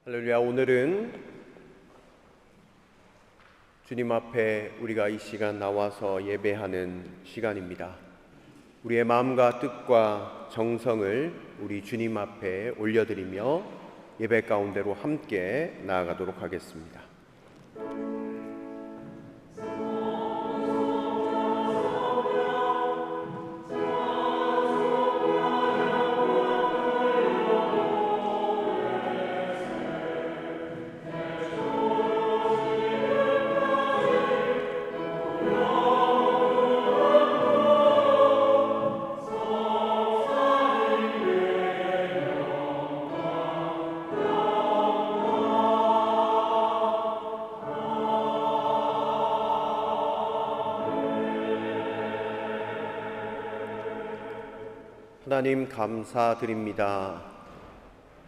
할렐루야. 오늘은 주님 앞에 우리가 이 시간 나와서 예배하는 시간입니다. 우리의 마음과 뜻과 정성을 우리 주님 앞에 올려드리며 예배 가운데로 함께 나아가도록 하겠습니다. 하나님 감사드립니다.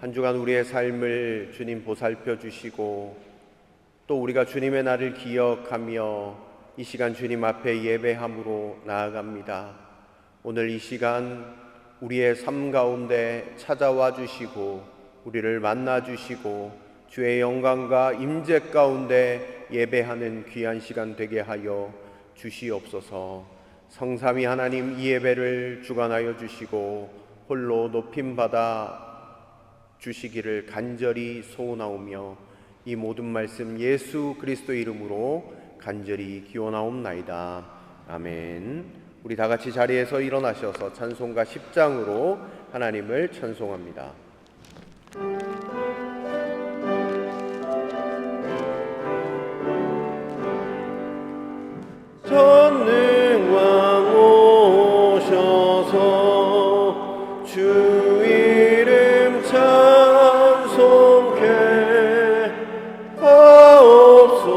한 주간 우리의 삶을 주님 보살펴 주시고 또 우리가 주님의 날을 기억하며 이 시간 주님 앞에 예배함으로 나아갑니다. 오늘 이 시간 우리의 삶 가운데 찾아와 주시고 우리를 만나 주시고 주의 영광과 임재 가운데 예배하는 귀한 시간 되게 하여 주시옵소서. 성삼위 하나님, 이 예배를 주관하여 주시고 홀로 높임받아 주시기를 간절히 소원하오며 이 모든 말씀 예수 그리스도 이름으로 간절히 기원하옵나이다. 아멘. 우리 다 같이 자리에서 일어나셔서 찬송가 10장으로 하나님을 찬송합니다. 전능왕 오셔서 주 이름 찬송케 하옵소서.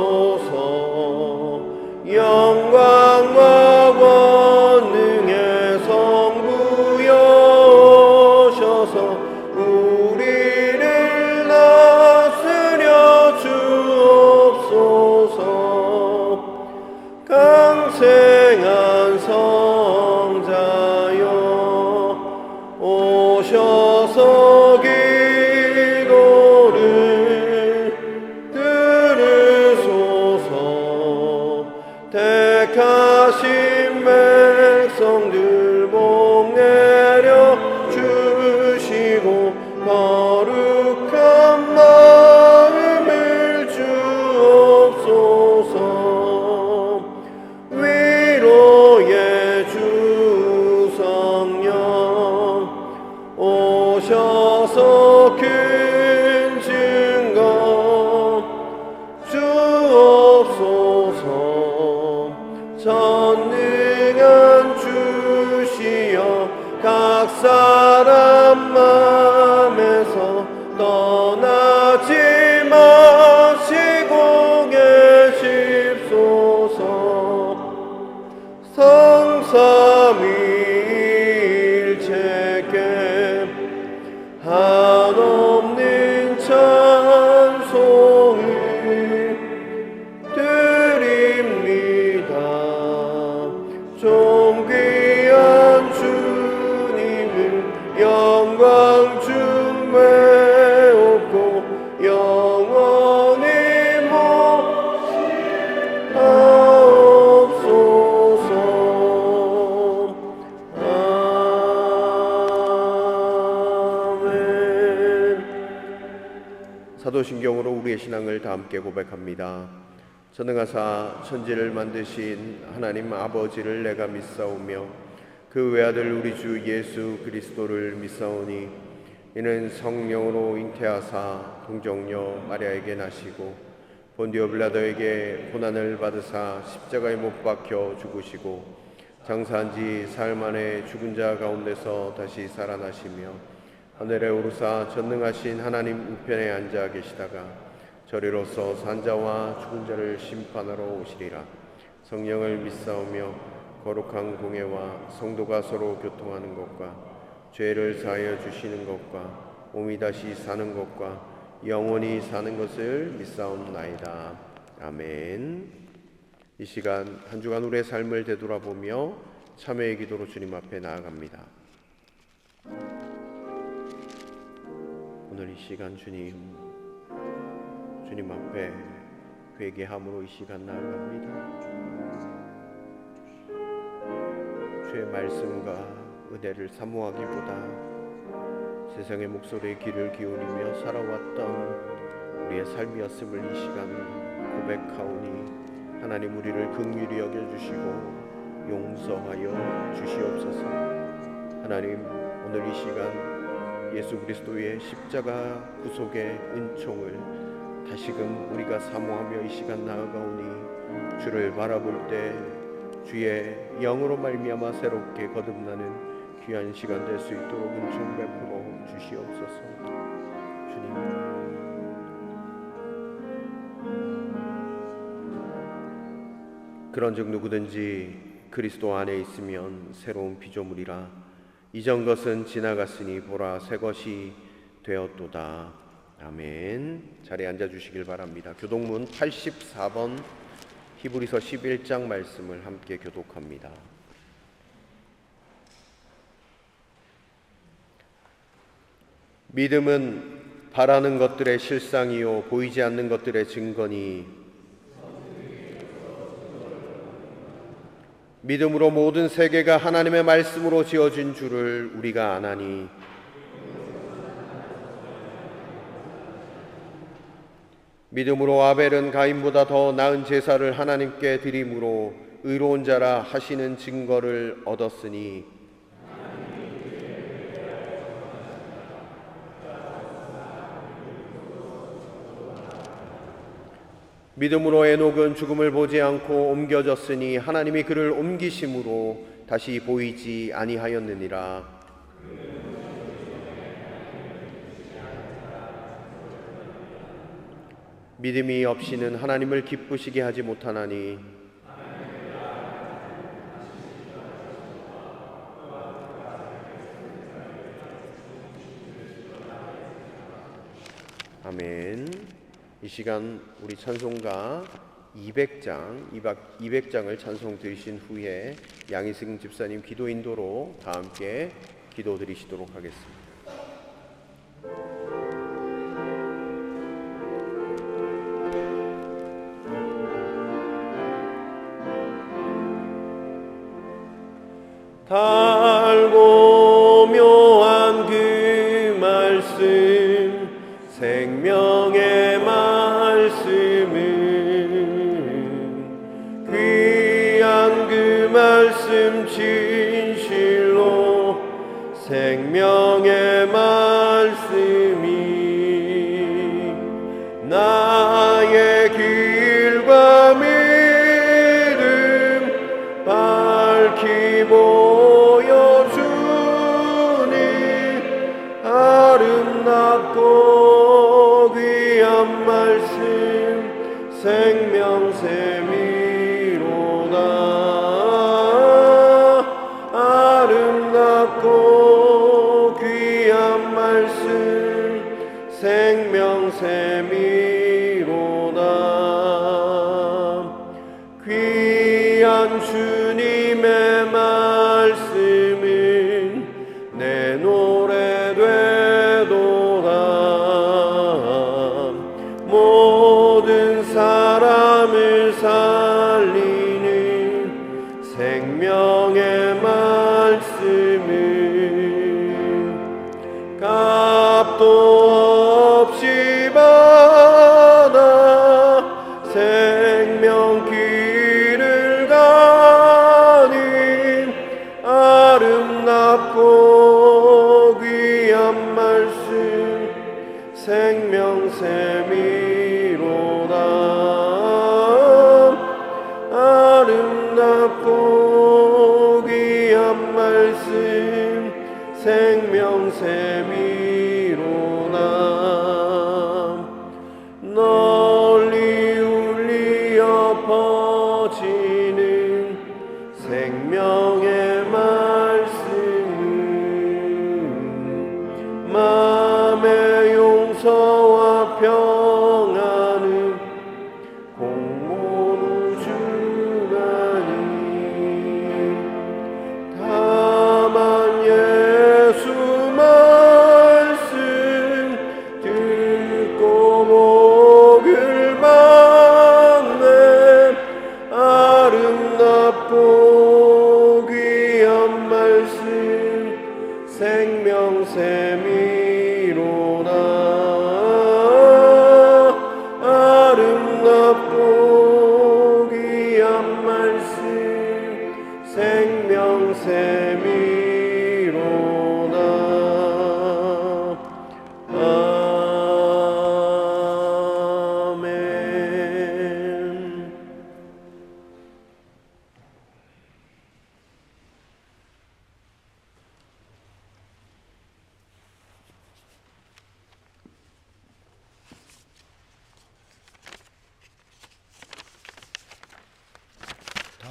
영광과 권능의 성부여 오셔서 우리를 다스려 주옵소서. 강생한 성자여 오셔서 기도를 들으소서. 택하신 백성들 복 내려 주시고 거룩한 마음을 주옵소서. 위로의 주 성령 오셔서 큰 증거 주옵소서. 전능한 주시여 각 사람 마음에서 떠나지 마시고 계십소서. 성삼위일체께 한없는 찬송을 드립니다. 존귀한 주님을 영광 중매옵고 영원히 모시옵소서. 아멘. 사도신경으로 우리의 신앙을 다 함께 고백합니다. 전능하사 천지를 만드신 하나님 아버지를 내가 믿사오며 그 외아들 우리 주 예수 그리스도를 믿사오니 이는 성령으로 잉태하사 동정녀 마리아에게 나시고 본디오 빌라도에게 고난을 받으사 십자가에 못 박혀 죽으시고 장사한 지 사흘 만에 죽은 자 가운데서 다시 살아나시며 하늘에 오르사 전능하신 하나님 우편에 앉아 계시다가 저리로서 산자와 죽은 자를 심판하러 오시리라. 성령을 믿사오며 거룩한 공예와 성도가 서로 교통하는 것과 죄를 사하여 주시는 것과 몸이 다시 사는 것과 영원히 사는 것을 믿사옵나이다. 아멘. 이 시간 한 주간 우리의 삶을 되돌아보며 참회의 기도로 주님 앞에 나아갑니다. 오늘 이 시간 주님 주님 앞에 회개함으로 이 시간 나아갑니다. 주의 말씀과 은혜를 사모하기보다 세상의 목소리에 귀를 기울이며 살아왔던 우리의 삶이었음을 이 시간 고백하오니 하나님 우리를 긍휼히 여겨주시고 용서하여 주시옵소서. 하나님 오늘 이 시간 예수 그리스도의 십자가 구속의 은총을 다시금 우리가 사모하며 이 시간 나아가오니 주를 바라볼 때 주의 영으로 말미암아 새롭게 거듭나는 귀한 시간 될 수 있도록 은총 베풀어 주시옵소서. 주님, 그런즉 누구든지 그리스도 안에 있으면 새로운 피조물이라 이전 것은 지나갔으니 보라 새 것이 되었도다. 아멘. 자리에 앉아주시길 바랍니다. 교독문 84번 히브리서 11장 말씀을 함께 교독합니다. 믿음은 바라는 것들의 실상이요 보이지 않는 것들의 증거니 믿음으로 모든 세계가 하나님의 말씀으로 지어진 줄을 우리가 아나니 믿음으로 아벨은 가인보다 더 나은 제사를 하나님께 드림으로 의로운 자라 하시는 증거를 얻었으니 믿음으로 에녹은 죽음을 보지 않고 옮겨졌으니 하나님이 그를 옮기심으로 다시 보이지 아니하였느니라. 믿음이 없이는 하나님을 기쁘시게 하지 못하나니 아멘. 이 시간 우리 찬송가 200장을 찬송 드리신 후에 양희승 집사님 기도 인도로 다 함께 기도 드리시도록 하겠습니다. 달고 묘한 그 말씀 생명의 말씀은 귀한 그 말씀 진실로 생명의 말씀이 나의 길과 믿음 밝히 보여주니 아름답고 귀한 말씀 생명샘이로다. 아름답고 귀한 말씀 생명샘이로다. 귀한 주님의 말씀은 내 노래 되도다. 모든 사람을 살리는 생명의 말씀은 값도 없이 받아 생명 길을 가는 아름답고 귀한 말씀 생명샘이로다. 아름답고 귀한 말씀 생명샘이로다. 널리 울리어 퍼지는 생명의 말씀은 마음의 용서와 평안을 공모로 주나니 다만 예수 말씀 듣고 목을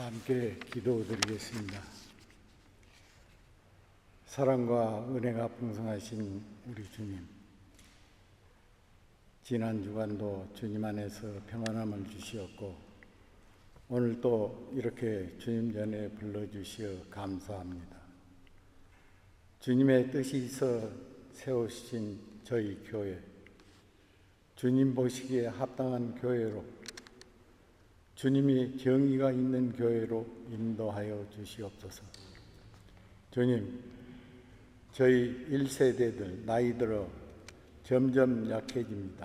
함께 기도드리겠습니다. 사랑과 은혜가 풍성하신 우리 주님, 지난 주간도 주님 안에서 평안함을 주시었고 오늘 또 이렇게 주님 전에 불러주시어 감사합니다. 주님의 뜻이 있어 세우신 저희 교회, 주님 보시기에 합당한 교회로, 주님이 정의가 있는 교회로 인도하여 주시옵소서. 주님, 저희 1세대들 나이 들어 점점 약해집니다.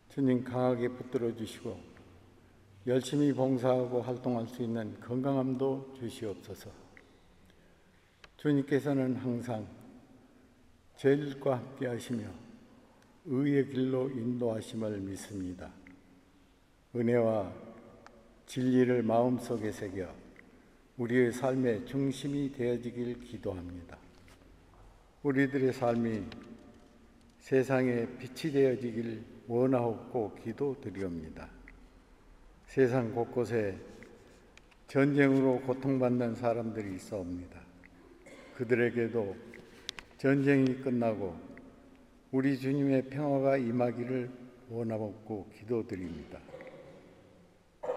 주님 강하게 붙들어 주시고 열심히 봉사하고 활동할 수 있는 건강함도 주시옵소서. 주님께서는 항상 저희들과 함께 하시며 의의 길로 인도하심을 믿습니다. 은혜와 진리를 마음속에 새겨 우리의 삶의 중심이 되어지길 기도합니다. 우리들의 삶이 세상에 빛이 되어지길 원하옵고 기도드리옵니다. 세상 곳곳에 전쟁으로 고통받는 사람들이 있사옵니다. 그들에게도 전쟁이 끝나고 우리 주님의 평화가 임하기를 원하옵고 기도드립니다.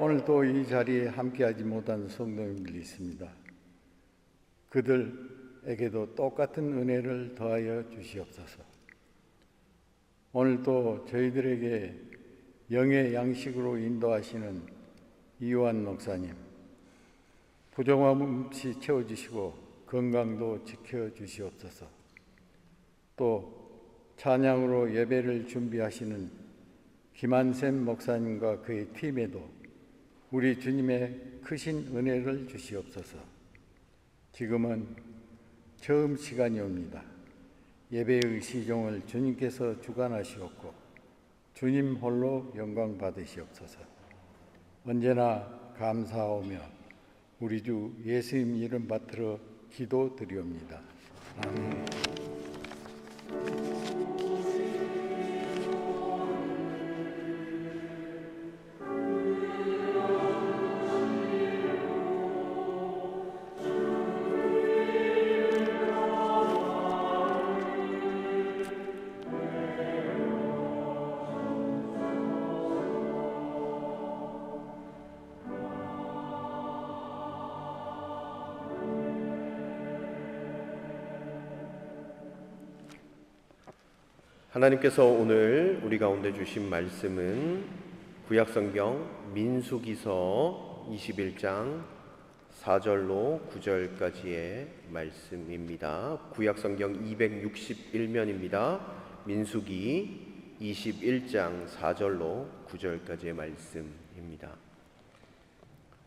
오늘도 이 자리에 함께하지 못한 성도님들이 있습니다. 그들에게도 똑같은 은혜를 더하여 주시옵소서. 오늘도 저희들에게 영의 양식으로 인도하시는 이완 목사님, 부족함 없이 채워주시고 건강도 지켜주시옵소서. 또 찬양으로 예배를 준비하시는 김한샘 목사님과 그의 팀에도 우리 주님의 크신 은혜를 주시옵소서. 지금은 처음 시간이 옵니다. 예배의 시종을 주님께서 주관하시옵고 주님 홀로 영광 받으시옵소서. 언제나 감사하오며 우리 주 예수님 이름 받들어 기도드리옵니다. 아멘. 하나님께서 오늘 우리 가운데 주신 말씀은 구약성경 민수기서 21장 4절로 9절까지의 말씀입니다. 구약성경 261면입니다. 민수기 21장 4절로 9절까지의 말씀입니다.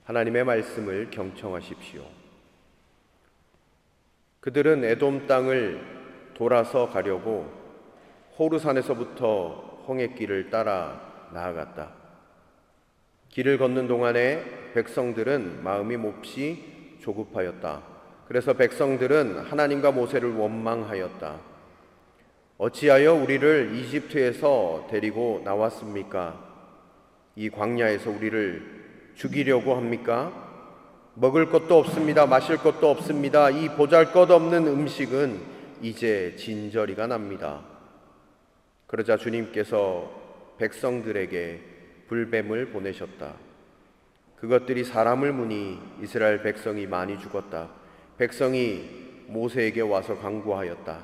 하나님의 말씀을 경청하십시오. 그들은 에돔 땅을 돌아서 가려고 호르산에서부터 홍해길을 따라 나아갔다. 길을 걷는 동안에 백성들은 마음이 몹시 조급하였다. 그래서 백성들은 하나님과 모세를 원망하였다. 어찌하여 우리를 이집트에서 데리고 나왔습니까? 이 광야에서 우리를 죽이려고 합니까? 먹을 것도 없습니다. 마실 것도 없습니다. 이 보잘것없는 음식은 이제 진저리가 납니다. 그러자 주님께서 백성들에게 불뱀을 보내셨다. 그것들이 사람을 무니 이스라엘 백성이 많이 죽었다. 백성이 모세에게 와서 간구하였다.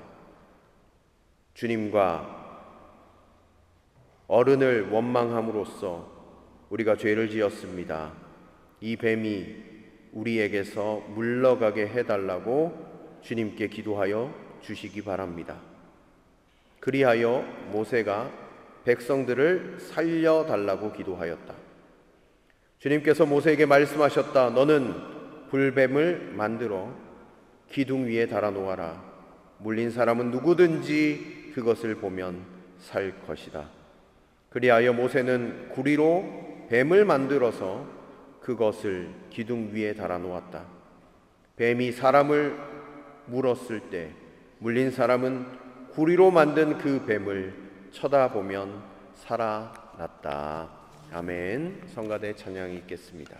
주님과 어른을 원망함으로써 우리가 죄를 지었습니다. 이 뱀이 우리에게서 물러가게 해달라고 주님께 기도하여 주시기 바랍니다. 그리하여 모세가 백성들을 살려달라고 기도하였다. 주님께서 모세에게 말씀하셨다. 너는 불뱀을 만들어 기둥 위에 달아놓아라. 물린 사람은 누구든지 그것을 보면 살 것이다. 그리하여 모세는 구리로 뱀을 만들어서 그것을 기둥 위에 달아놓았다. 뱀이 사람을 물었을 때 물린 사람은 구리로 만든 그 뱀을 쳐다보면 살아났다. 아멘. 성가대 찬양이 있겠습니다.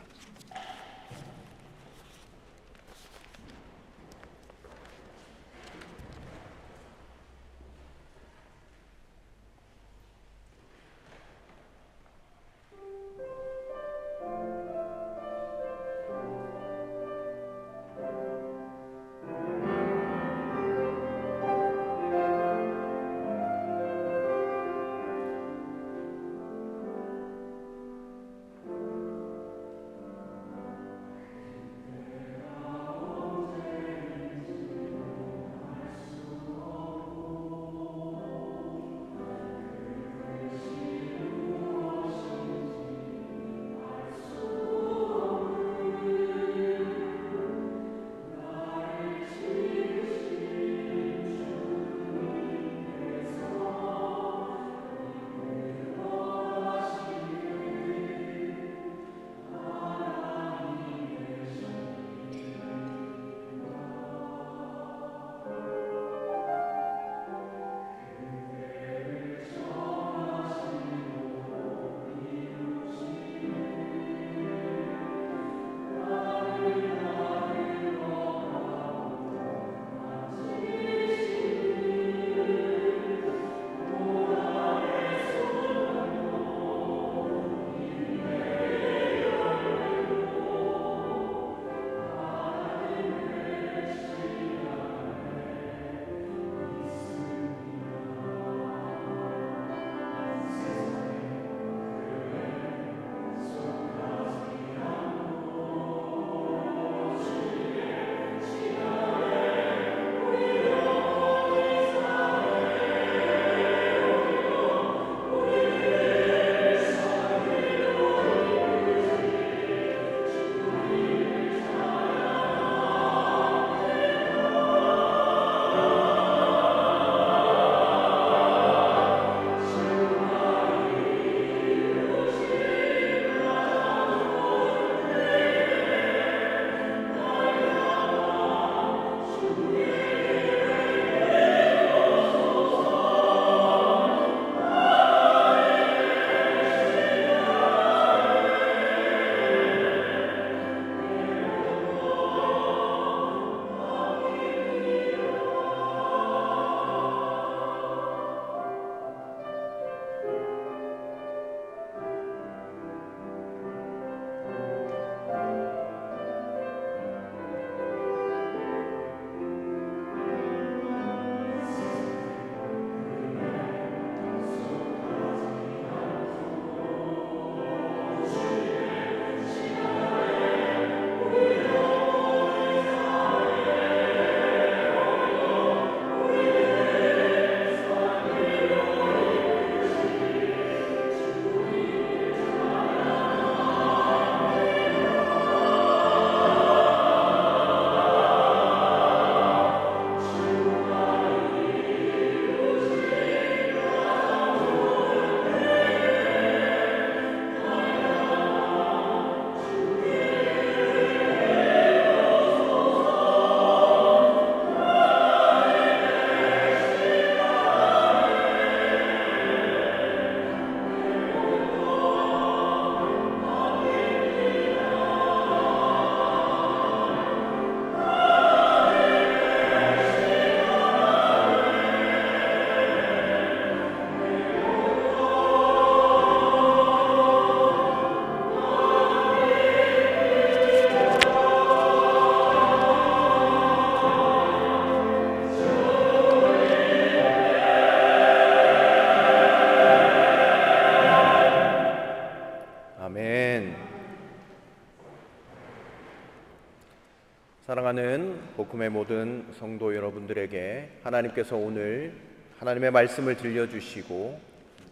사랑하는 복음의 모든 성도 여러분들에게 하나님께서 오늘 하나님의 말씀을 들려주시고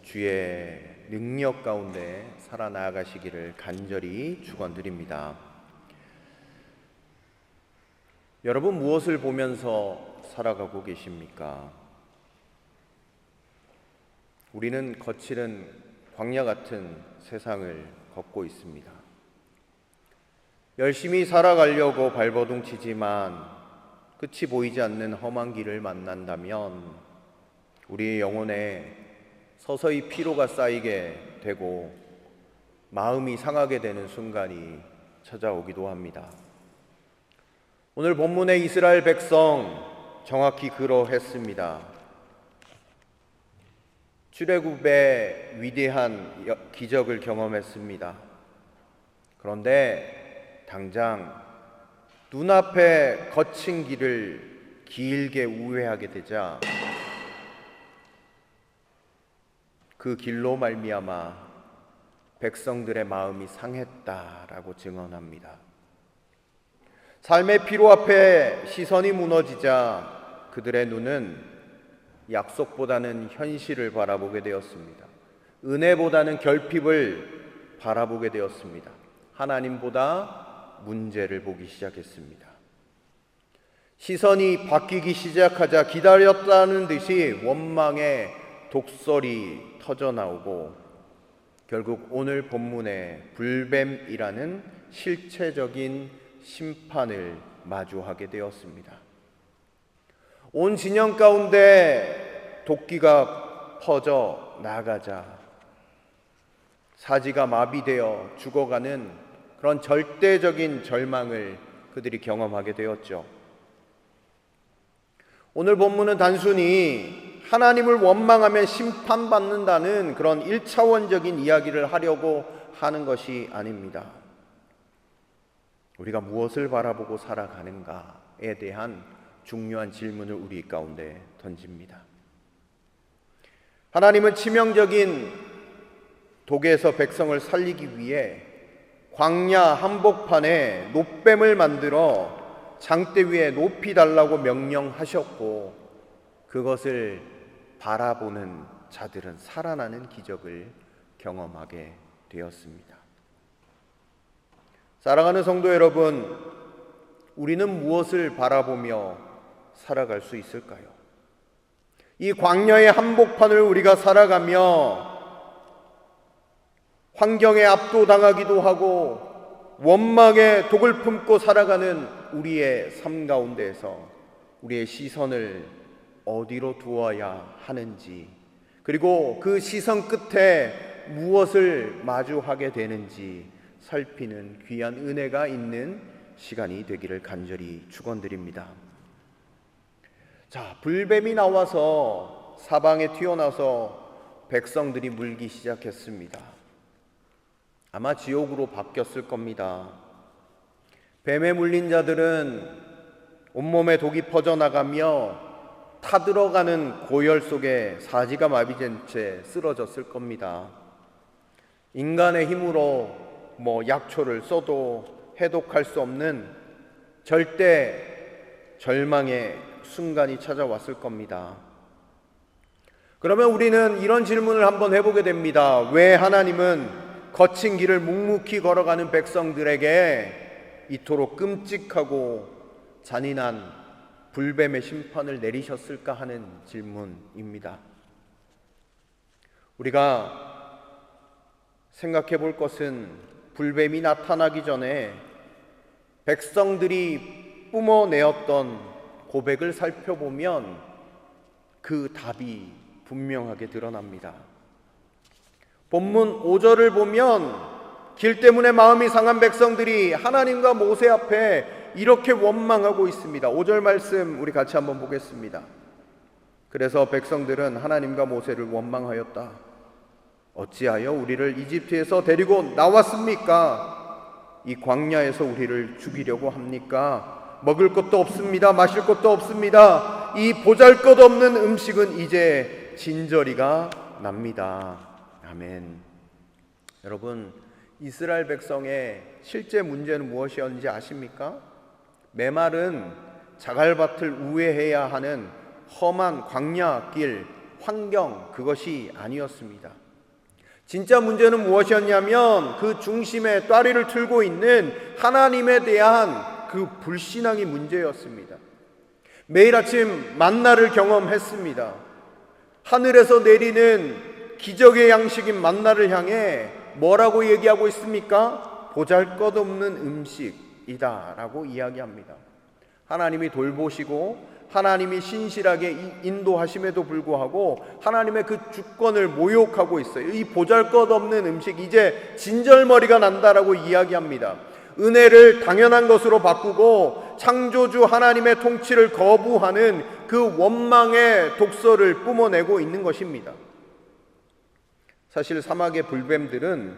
주의 능력 가운데 살아나가시기를 간절히 축원드립니다. 여러분 무엇을 보면서 살아가고 계십니까? 우리는 거칠은 광야 같은 세상을 걷고 있습니다. 열심히 살아가려고 발버둥 치지만 끝이 보이지 않는 험한 길을 만난다면 우리의 영혼에 서서히 피로가 쌓이게 되고 마음이 상하게 되는 순간이 찾아오기도 합니다. 오늘 본문의 이스라엘 백성 정확히 그러했습니다. 출애굽의 위대한 기적을 경험했습니다. 그런데 당장 눈앞에 거친 길을 길게 우회하게 되자 그 길로 말미암아 백성들의 마음이 상했다라고 증언합니다. 삶의 피로 앞에 시선이 무너지자 그들의 눈은 약속보다는 현실을 바라보게 되었습니다. 은혜보다는 결핍을 바라보게 되었습니다. 하나님보다 문제를 보기 시작했습니다. 시선이 바뀌기 시작하자 기다렸다는 듯이 원망의 독설이 터져나오고 결국 오늘 본문의 불뱀이라는 실체적인 심판을 마주하게 되었습니다. 온 진영 가운데 도끼가 퍼져 나가자 사지가 마비되어 죽어가는 그런 절대적인 절망을 그들이 경험하게 되었죠. 오늘 본문은 단순히 하나님을 원망하며 심판받는다는 그런 1차원적인 이야기를 하려고 하는 것이 아닙니다. 우리가 무엇을 바라보고 살아가는가에 대한 중요한 질문을 우리 가운데 던집니다. 하나님은 치명적인 독에서 백성을 살리기 위해 광야 한복판에 놋뱀을 만들어 장대 위에 높이 달라고 명령하셨고 그것을 바라보는 자들은 살아나는 기적을 경험하게 되었습니다. 사랑하는 성도 여러분, 우리는 무엇을 바라보며 살아갈 수 있을까요? 이 광야의 한복판을 우리가 살아가며 환경에 압도당하기도 하고 원망의 독을 품고 살아가는 우리의 삶 가운데에서 우리의 시선을 어디로 두어야 하는지, 그리고 그 시선 끝에 무엇을 마주하게 되는지 살피는 귀한 은혜가 있는 시간이 되기를 간절히 축원드립니다. 자, 불뱀이 나와서 사방에 튀어나와서 백성들이 물기 시작했습니다. 아마 지옥으로 바뀌었을 겁니다. 뱀에 물린 자들은 온몸에 독이 퍼져나가며 타들어가는 고열 속에 사지가 마비된 채 쓰러졌을 겁니다. 인간의 힘으로 약초를 써도 해독할 수 없는 절대 절망의 순간이 찾아왔을 겁니다. 그러면 우리는 이런 질문을 한번 해보게 됩니다. 왜 하나님은 거친 길을 묵묵히 걸어가는 백성들에게 이토록 끔찍하고 잔인한 불뱀의 심판을 내리셨을까 하는 질문입니다. 우리가 생각해 볼 것은 불뱀이 나타나기 전에 백성들이 뿜어내었던 고백을 살펴보면 그 답이 분명하게 드러납니다. 본문 5절을 보면 길 때문에 마음이 상한 백성들이 하나님과 모세 앞에 이렇게 원망하고 있습니다. 5절 말씀 우리 같이 한번 보겠습니다. 그래서 백성들은 하나님과 모세를 원망하였다. 어찌하여 우리를 이집트에서 데리고 나왔습니까? 이 광야에서 우리를 죽이려고 합니까? 먹을 것도 없습니다. 마실 것도 없습니다. 이 보잘것없는 음식은 이제 진저리가 납니다. 아멘. 여러분, 이스라엘 백성의 실제 문제는 무엇이었는지 아십니까? 메말은 자갈밭을 우회해야 하는 험한 광야길, 환경, 그것이 아니었습니다. 진짜 문제는 무엇이었냐면 그 중심에 따리를 틀고 있는 하나님에 대한 그 불신앙이 문제였습니다. 매일 아침 만나를 경험했습니다. 하늘에서 내리는 기적의 양식인 만나를 향해 뭐라고 얘기하고 있습니까? 보잘것없는 음식이다 라고 이야기합니다. 하나님이 돌보시고 하나님이 신실하게 인도하심에도 불구하고 하나님의 그 주권을 모욕하고 있어요. 이 보잘것없는 음식, 이제 진절머리가 난다라고 이야기합니다. 은혜를 당연한 것으로 바꾸고 창조주 하나님의 통치를 거부하는 그 원망의 독서를 뿜어내고 있는 것입니다. 사실 사막의 불뱀들은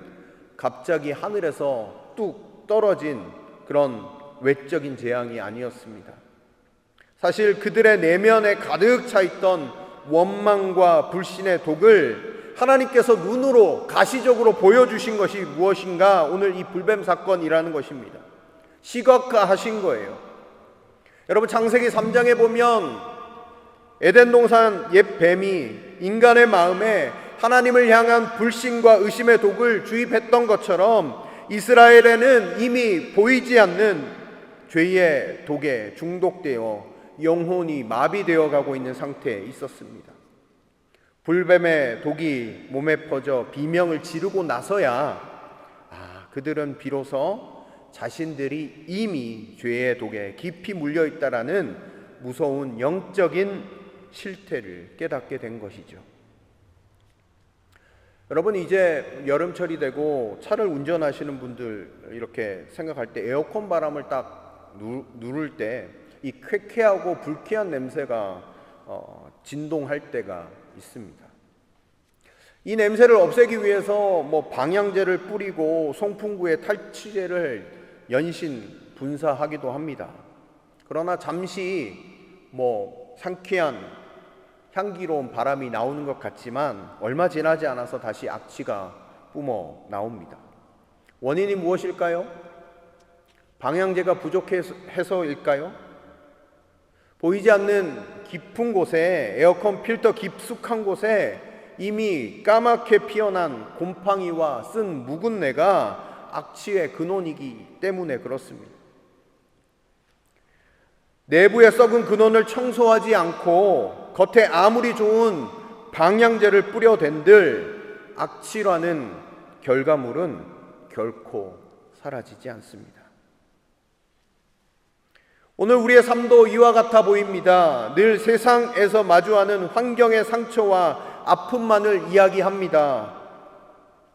갑자기 하늘에서 뚝 떨어진 그런 외적인 재앙이 아니었습니다. 사실 그들의 내면에 가득 차 있던 원망과 불신의 독을 하나님께서 눈으로 가시적으로 보여주신 것이 무엇인가? 오늘 이 불뱀 사건이라는 것입니다. 시각화하신 거예요. 여러분, 창세기 3장에 보면 에덴 동산 옛 뱀이 인간의 마음에 하나님을 향한 불신과 의심의 독을 주입했던 것처럼 이스라엘에는 이미 보이지 않는 죄의 독에 중독되어 영혼이 마비되어 가고 있는 상태에 있었습니다. 불뱀의 독이 몸에 퍼져 비명을 지르고 나서야 그들은 비로소 자신들이 이미 죄의 독에 깊이 물려 있다라는 무서운 영적인 실태를 깨닫게 된 것이죠. 여러분, 이제 여름철이 되고 차를 운전하시는 분들 이렇게 생각할 때 에어컨 바람을 딱 누를 때 이 쾌쾌하고 불쾌한 냄새가 진동할 때가 있습니다. 이 냄새를 없애기 위해서 방향제를 뿌리고 송풍구에 탈취제를 연신 분사하기도 합니다. 그러나 잠시 상쾌한 향기로운 바람이 나오는 것 같지만 얼마 지나지 않아서 다시 악취가 뿜어 나옵니다. 원인이 무엇일까요? 방향제가 부족해서일까요? 보이지 않는 깊은 곳에, 에어컨 필터 깊숙한 곳에 이미 까맣게 피어난 곰팡이와 쓴 묵은 내가 악취의 근원이기 때문에 그렇습니다. 내부에 썩은 근원을 청소하지 않고 겉에 아무리 좋은 방향제를 뿌려댄들 악취라는 결과물은 결코 사라지지 않습니다. 오늘 우리의 삶도 이와 같아 보입니다. 늘 세상에서 마주하는 환경의 상처와 아픔만을 이야기합니다.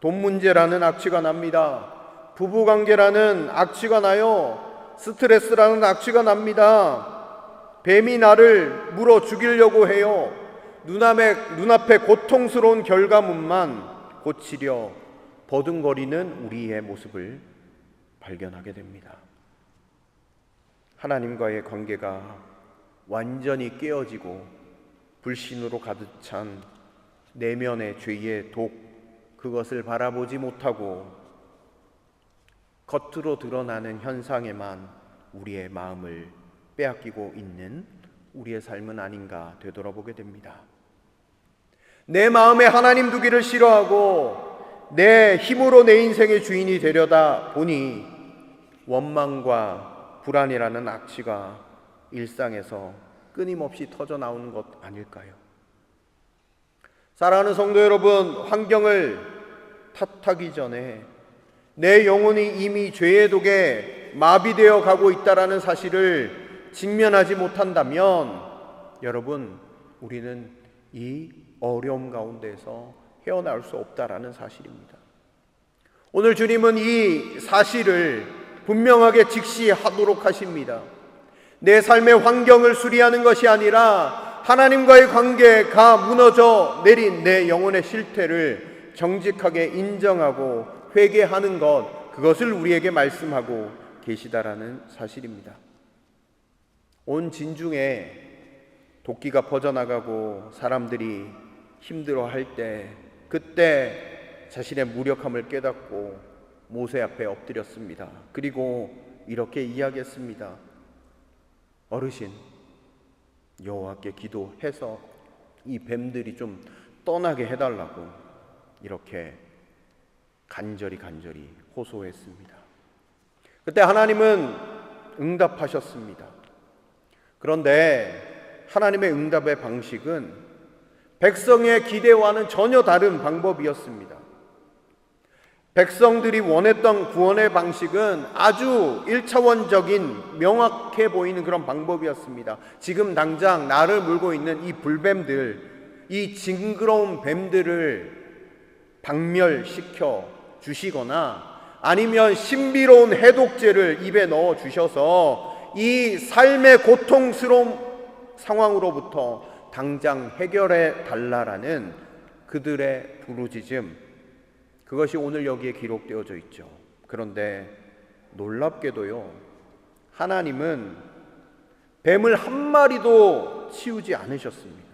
돈 문제라는 악취가 납니다. 부부관계라는 악취가 나요. 스트레스라는 악취가 납니다. 뱀이 나를 물어 죽이려고 해요. 눈앞에 고통스러운 결과물만 고치려 버둥거리는 우리의 모습을 발견하게 됩니다. 하나님과의 관계가 완전히 깨어지고 불신으로 가득 찬 내면의 죄의 독, 그것을 바라보지 못하고 겉으로 드러나는 현상에만 우리의 마음을 빼앗기고 있는 우리의 삶은 아닌가 되돌아보게 됩니다. 내 마음에 하나님 두기를 싫어하고 내 힘으로 내 인생의 주인이 되려다 보니 원망과 불안이라는 악취가 일상에서 끊임없이 터져 나오는 것 아닐까요? 사랑하는 성도 여러분, 환경을 탓하기 전에 내 영혼이 이미 죄의 독에 마비되어 가고 있다라는 사실을 직면하지 못한다면 여러분, 우리는 이 어려움 가운데서 헤어나올 수 없다라는 사실입니다. 오늘 주님은 이 사실을 분명하게 직시하도록 하십니다. 내 삶의 환경을 수리하는 것이 아니라 하나님과의 관계가 무너져 내린 내 영혼의 실태를 정직하게 인정하고 회개하는 것, 그것을 우리에게 말씀하고 계시다라는 사실입니다. 온 진중에 도끼가 퍼져나가고 사람들이 힘들어할 때, 그때 자신의 무력함을 깨닫고 모세 앞에 엎드렸습니다. 그리고 이렇게 이야기했습니다. 어르신 여호와께 기도해서 이 뱀들이 좀 떠나게 해달라고 이렇게 간절히 호소했습니다. 그때 하나님은 응답하셨습니다. 그런데 하나님의 응답의 방식은 백성의 기대와는 전혀 다른 방법이었습니다. 백성들이 원했던 구원의 방식은 아주 1차원적인 명확해 보이는 그런 방법이었습니다. 지금 당장 나를 물고 있는 이 불뱀들, 이 징그러운 뱀들을 박멸시켜 주시거나 아니면 신비로운 해독제를 입에 넣어 주셔서 이 삶의 고통스러운 상황으로부터 당장 해결해 달라라는 그들의 부르짖음, 그것이 오늘 여기에 기록되어져 있죠. 그런데 놀랍게도요, 하나님은 뱀을 한 마리도 치우지 않으셨습니다.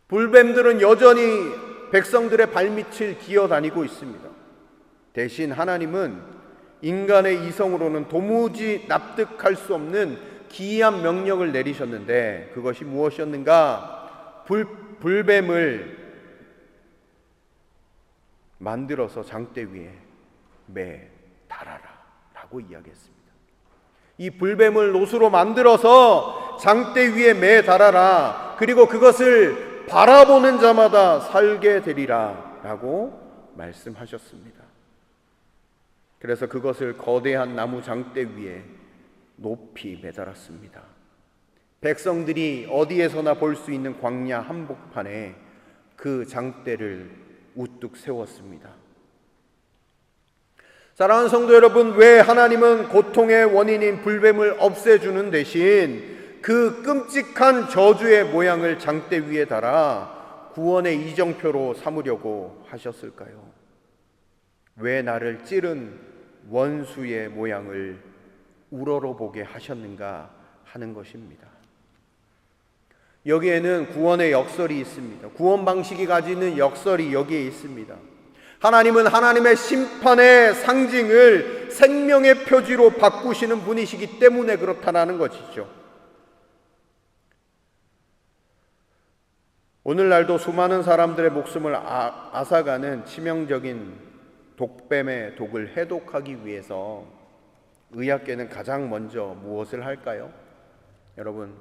불뱀들은 여전히 백성들의 발밑을 기어다니고 있습니다. 대신 하나님은 인간의 이성으로는 도무지 납득할 수 없는 기이한 명령을 내리셨는데, 그것이 무엇이었는가? 불뱀을 만들어서 장대 위에 매 달아라 라고 이야기했습니다. 이 불뱀을 노수로 만들어서 장대 위에 매 달아라, 그리고 그것을 바라보는 자마다 살게 되리라 라고 말씀하셨습니다. 그래서 그것을 거대한 나무 장대 위에 높이 매달았습니다. 백성들이 어디에서나 볼 수 있는 광야 한복판에 그 장대를 우뚝 세웠습니다. 사랑하는 성도 여러분, 왜 하나님은 고통의 원인인 불뱀을 없애주는 대신 그 끔찍한 저주의 모양을 장대 위에 달아 구원의 이정표로 삼으려고 하셨을까요? 왜 나를 찌른 원수의 모양을 우러러보게 하셨는가 하는 것입니다. 여기에는 구원의 역설이 있습니다. 구원 방식이 가지는 역설이 여기에 있습니다. 하나님은 하나님의 심판의 상징을 생명의 표지로 바꾸시는 분이시기 때문에 그렇다는 것이죠. 오늘날도 수많은 사람들의 목숨을 앗아가는 치명적인 독뱀의 독을 해독하기 위해서 의학계는 가장 먼저 무엇을 할까요? 여러분,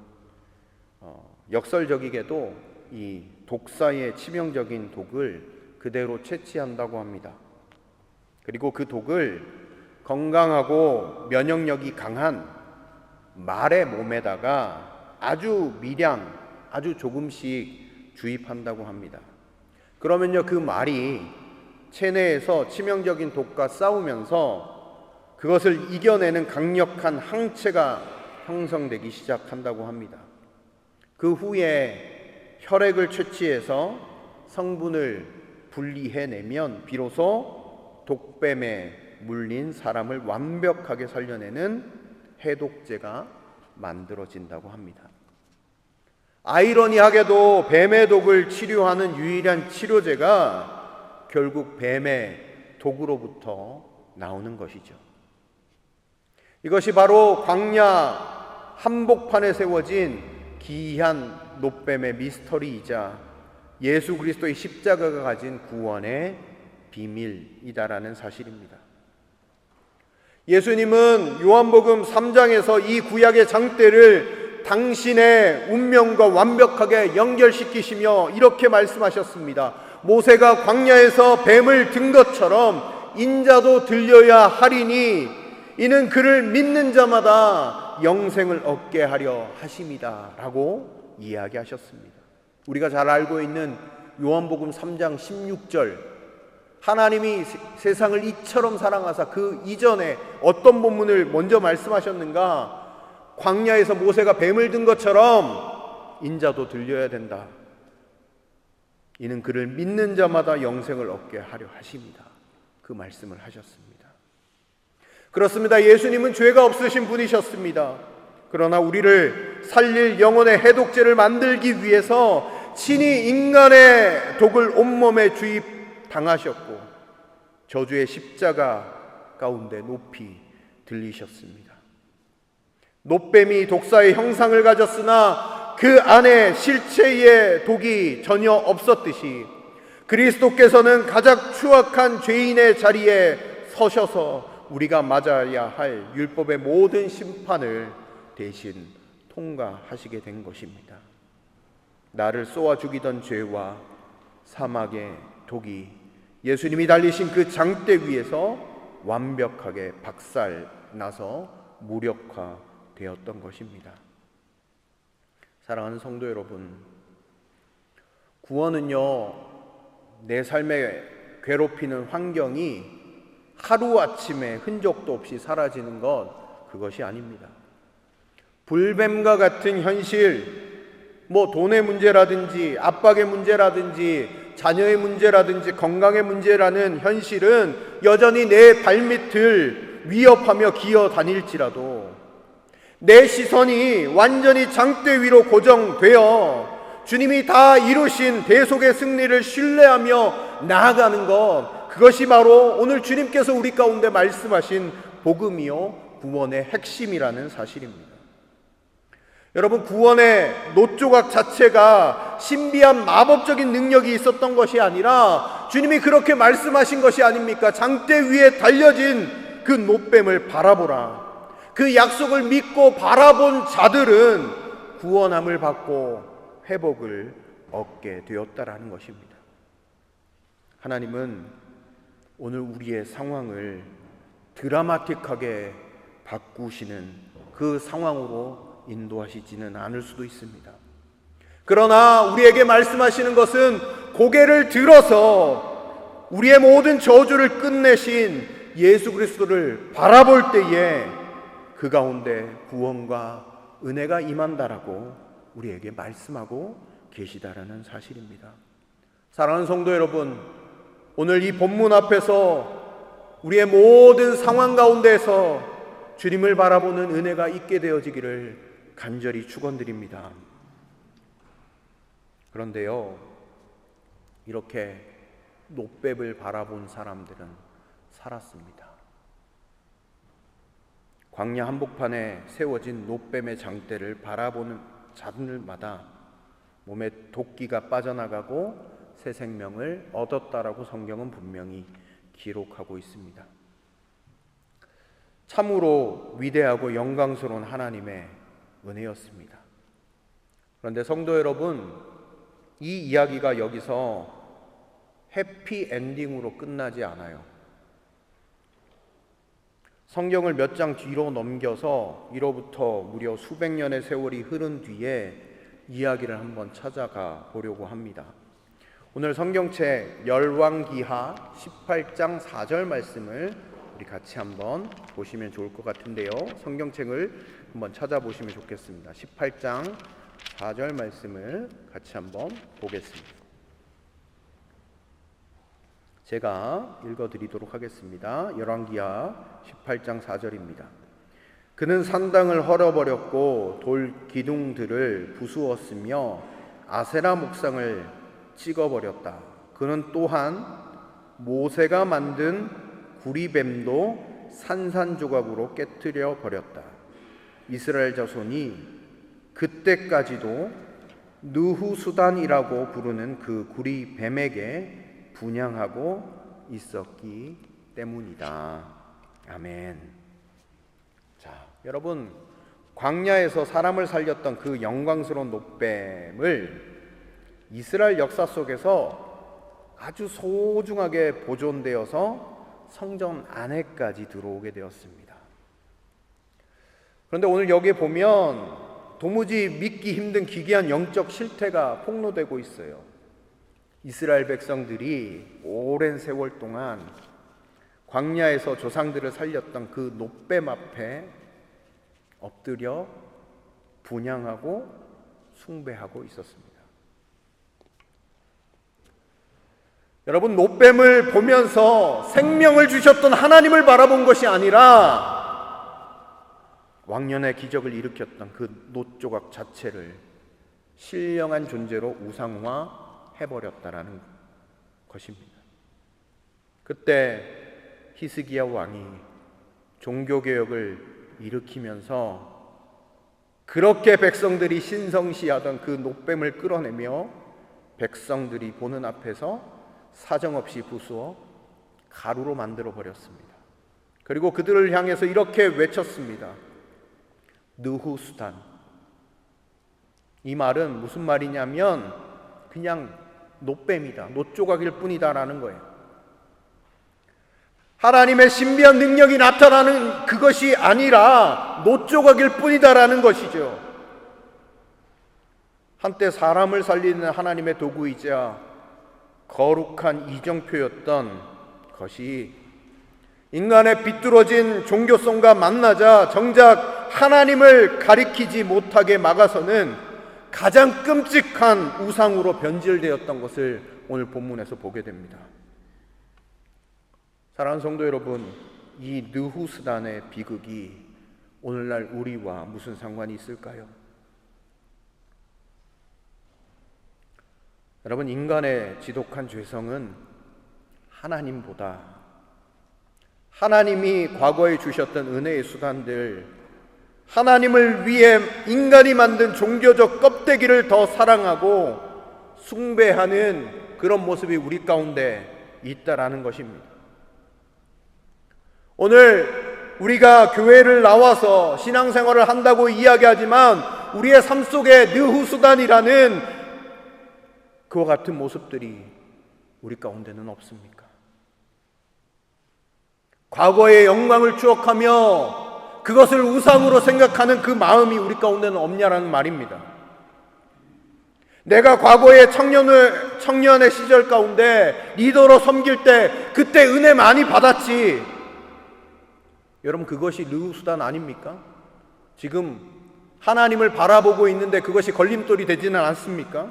역설적이게도 이 독사의 치명적인 독을 그대로 채취한다고 합니다. 그리고 그 독을 건강하고 면역력이 강한 말의 몸에다가 아주 미량, 아주 조금씩 주입한다고 합니다. 그러면요, 그 말이 체내에서 치명적인 독과 싸우면서 그것을 이겨내는 강력한 항체가 형성되기 시작한다고 합니다. 그 후에 혈액을 채취해서 성분을 분리해내면 비로소 독뱀에 물린 사람을 완벽하게 살려내는 해독제가 만들어진다고 합니다. 아이러니하게도 뱀의 독을 치료하는 유일한 치료제가 결국 뱀의 독으로부터 나오는 것이죠. 이것이 바로 광야 한복판에 세워진 기이한 노뱀의 미스터리이자 예수 그리스도의 십자가가 가진 구원의 비밀이다라는 사실입니다. 예수님은 요한복음 3장에서 이 구약의 장대를 당신의 운명과 완벽하게 연결시키시며 이렇게 말씀하셨습니다. 모세가 광야에서 뱀을 든 것처럼 인자도 들려야 하리니 이는 그를 믿는 자마다 영생을 얻게 하려 하심이다 라고 이야기하셨습니다. 우리가 잘 알고 있는 요한복음 3장 16절, 하나님이 세상을 이처럼 사랑하사, 그 이전에 어떤 본문을 먼저 말씀하셨는가? 광야에서 모세가 뱀을 든 것처럼 인자도 들려야 된다. 이는 그를 믿는 자마다 영생을 얻게 하려 하십니다. 그 말씀을 하셨습니다. 그렇습니다. 예수님은 죄가 없으신 분이셨습니다. 그러나 우리를 살릴 영혼의 해독제를 만들기 위해서 친히 인간의 독을 온몸에 주입당하셨고 저주의 십자가 가운데 높이 들리셨습니다. 놋뱀이 독사의 형상을 가졌으나 그 안에 실체의 독이 전혀 없었듯이 그리스도께서는 가장 추악한 죄인의 자리에 서셔서 우리가 맞아야 할 율법의 모든 심판을 대신 통과하시게 된 것입니다. 나를 쏘아 죽이던 죄와 사막의 독이 예수님이 달리신 그 장대 위에서 완벽하게 박살나서 무력화되었던 것입니다. 사랑하는 성도 여러분, 구원은요, 내 삶에 괴롭히는 환경이 하루아침에 흔적도 없이 사라지는 것, 그것이 아닙니다. 불뱀과 같은 현실, 돈의 문제라든지 압박의 문제라든지 자녀의 문제라든지 건강의 문제라는 현실은 여전히 내 발밑을 위협하며 기어 다닐지라도 내 시선이 완전히 장대 위로 고정되어 주님이 다 이루신 대속의 승리를 신뢰하며 나아가는 것, 그것이 바로 오늘 주님께서 우리 가운데 말씀하신 복음이요 구원의 핵심이라는 사실입니다. 여러분, 구원의 놋조각 자체가 신비한 마법적인 능력이 있었던 것이 아니라 주님이 그렇게 말씀하신 것이 아닙니까? 장대 위에 달려진 그 놋뱀을 바라보라. 그 약속을 믿고 바라본 자들은 구원함을 받고 회복을 얻게 되었다라는 것입니다. 하나님은 오늘 우리의 상황을 드라마틱하게 바꾸시는 그 상황으로 인도하시지는 않을 수도 있습니다. 그러나 우리에게 말씀하시는 것은 고개를 들어서 우리의 모든 저주를 끝내신 예수 그리스도를 바라볼 때에 그 가운데 구원과 은혜가 임한다라고 우리에게 말씀하고 계시다라는 사실입니다. 사랑하는 성도 여러분, 오늘 이 본문 앞에서 우리의 모든 상황 가운데에서 주님을 바라보는 은혜가 있게 되어지기를 간절히 축원드립니다. 그런데요, 이렇게 놋뱀을 바라본 사람들은 살았습니다. 광야 한복판에 세워진 놋뱀의 장대를 바라보는 자들마다 몸에 도끼가 빠져나가고 새 생명을 얻었다라고 성경은 분명히 기록하고 있습니다. 참으로 위대하고 영광스러운 하나님의 은혜였습니다. 그런데 성도 여러분, 이 이야기가 여기서 해피엔딩으로 끝나지 않아요. 성경을 몇 장 뒤로 넘겨서 이로부터 무려 수백 년의 세월이 흐른 뒤에 이야기를 한번 찾아가 보려고 합니다. 오늘 성경책 열왕기하 18장 4절 말씀을 우리 같이 한번 보시면 좋을 것 같은데요. 성경책을 한번 찾아보시면 좋겠습니다. 18장 4절 말씀을 같이 한번 보겠습니다. 제가 읽어드리도록 하겠습니다. 열왕기하 18장 4절입니다. 그는 산당을 헐어버렸고 돌 기둥들을 부수었으며 아세라 목상을 찍어버렸다. 그는 또한 모세가 만든 구리뱀도 산산조각으로 깨뜨려 버렸다. 이스라엘 자손이 그때까지도 느후수단이라고 부르는 그 구리뱀에게 분향하고 있었기 때문이다. 아멘. 자, 여러분, 광야에서 사람을 살렸던 그 영광스러운 놋뱀을 이스라엘 역사 속에서 아주 소중하게 보존되어서 성전 안에까지 들어오게 되었습니다. 그런데 오늘 여기에 보면 도무지 믿기 힘든 기괴한 영적 실태가 폭로되고 있어요. 이스라엘 백성들이 오랜 세월 동안 광야에서 조상들을 살렸던 그 놋뱀 앞에 엎드려 분향하고 숭배하고 있었습니다. 여러분, 놋뱀을 보면서 생명을 주셨던 하나님을 바라본 것이 아니라 왕년의 기적을 일으켰던 그 놋조각 자체를 신령한 존재로 우상화해버렸다라는 것입니다. 그때 히스기야 왕이 종교개혁을 일으키면서 그렇게 백성들이 신성시하던 그 노뱀을 끌어내며 백성들이 보는 앞에서 사정없이 부수어 가루로 만들어 버렸습니다. 그리고 그들을 향해서 이렇게 외쳤습니다. 느후수단. 이 말은 무슨 말이냐면 그냥 노뱀이다, 노조각일 뿐이다라는 거예요. 하나님의 신비한 능력이 나타나는 그것이 아니라 노조각일 뿐이다라는 것이죠. 한때 사람을 살리는 하나님의 도구이자 거룩한 이정표였던 것이 인간의 비뚤어진 종교성과 만나자 정작 하나님을 가리키지 못하게 막아서는 가장 끔찍한 우상으로 변질되었던 것을 오늘 본문에서 보게 됩니다. 사랑하는 성도 여러분, 이 느후스단의 비극이 오늘날 우리와 무슨 상관이 있을까요? 여러분, 인간의 지독한 죄성은 하나님보다 하나님이 과거에 주셨던 은혜의 수단들, 하나님을 위해 인간이 만든 종교적 껍데기를 더 사랑하고 숭배하는 그런 모습이 우리 가운데 있다라는 것입니다. 오늘 우리가 교회를 나와서 신앙생활을 한다고 이야기하지만 우리의 삶 속에 느후수단이라는 그와 같은 모습들이 우리 가운데는 없습니까? 과거의 영광을 추억하며 그것을 우상으로 생각하는 그 마음이 우리 가운데는 없냐라는 말입니다. 내가 과거의 청년의 시절 가운데 리더로 섬길 때 그때 은혜 많이 받았지. 여러분, 그것이 느후수단 아닙니까? 지금 하나님을 바라보고 있는데 그것이 걸림돌이 되지는 않습니까?